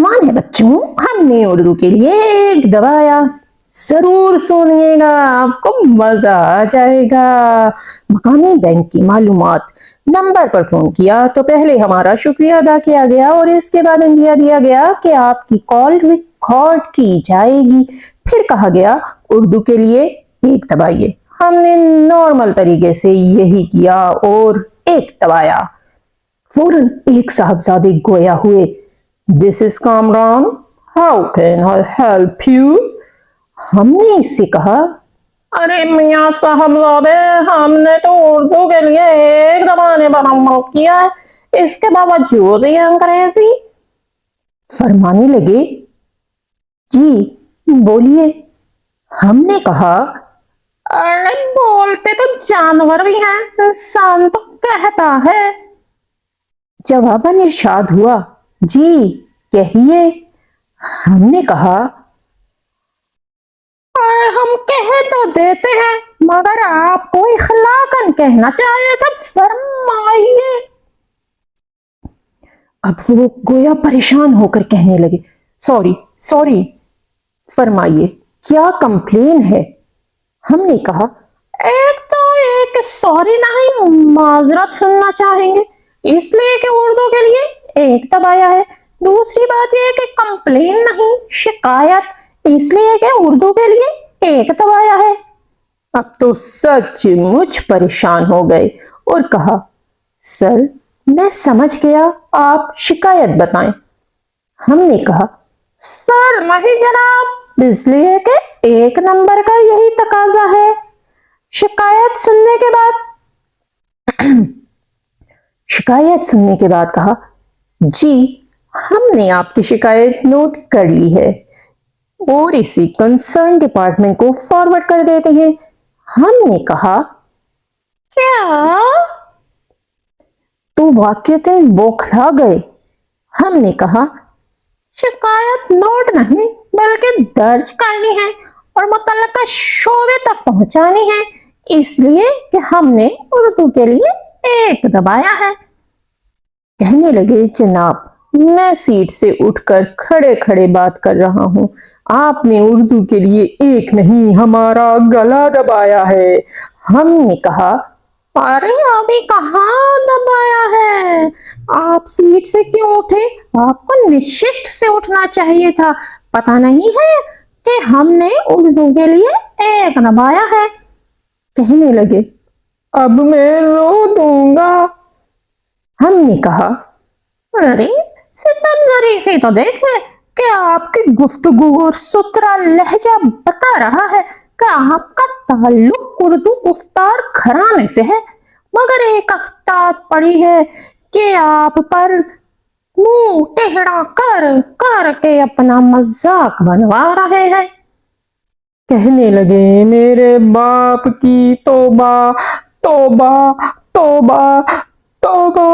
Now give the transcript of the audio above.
फरमान है बच्चों, हमने उर्दू के लिए एक दबाया। जरूर सुनिएगा, आपको मजा आ जाएगा। मकामी बैंक की मालूमात। नंबर पर फोन किया तो पहले हमारा शुक्रिया अदा किया गया और इसके बाद इंदिया दिया गया कि आपकी कॉल रिकॉर्ड की जाएगी। फिर कहा गया उर्दू के लिए एक दबाइए। हमने नॉर्मल तरीके से यही किया और एक दबाया। फौरन एक साहबजादे गोया हुए। This is Kamran, how can I help you? हमने इससे कहा, अरे मियाँ साहबजादे, हमने तो उर्दू के लिए एक दबाने पर अमल किया है, इसके बावजूद ये अंग्रेजी। फरमाने लगे, जी बोलिए। हमने कहा, अरे बोलते तो जानवर भी हैं, इंसान तो कहता है। जवाबन इरशाद हुआ, जी कहिए। हमने कहा, अरे हम कह तो देते हैं, मगर आप कोई इखलाकन कहना चाहे तो फरमाइए। अब वो गोया परेशान होकर कहने लगे, सॉरी सॉरी, फरमाइए क्या कंप्लेन है? हमने कहा, एक सॉरी नहीं, माजरत सुनना चाहेंगे, इसलिए कि उर्दू के लिए एक दबाया है। दूसरी बात यह कि कंप्लेन नहीं, शिकायत, इसलिए कि उर्दू के लिए एक दबाया है। अब तो सचमुच परेशान हो गए और कहा, सर मैं समझ गया, आप शिकायत बताएं। हमने कहा, सर नहीं जनाब, इसलिए कि एक नंबर का यही तकाजा है। शिकायत सुनने के बाद कहा, जी हमने आपकी शिकायत नोट कर ली है और इसी कंसर्न डिपार्टमेंट को फॉरवर्ड कर देते हैं। हमने कहा, क्या? तो वाकईतन बौखला गए। हमने कहा, शिकायत नोट नहीं बल्कि दर्ज करनी है और मुतल्लिका शोबे तक पहुंचानी है, इसलिए कि हमने उर्दू के लिए एक दबाया है। कहने लगे, जनाब मैं सीट से उठकर खड़े खड़े बात कर रहा हूं, आपने उर्दू के लिए एक नहीं हमारा गला दबाया है। हमने कहा, अरे अभी कहाँ दबाया है, आप सीट से क्यों उठे? आपको निशिस्त से उठना चाहिए था। पता नहीं है कि हमने उर्दू के लिए एक दबाया है। कहने लगे, अब मैं रो दूंगा। हमने कहा, अरे सितम ज़रीफ़ी तो देखे कि आपकी गुफ्तगू और सुतरा लहजा बता रहा है कि आपका ताल्लुक उर्दू गुफ्तार घराने से है, मगर एक अफ्ताब पड़ी है कि आप पर मुंह टेढ़ा कर करके अपना मजाक बनवा रहे हैं। कहने लगे, मेरे बाप की तौबा तौबा तौबा तौबा।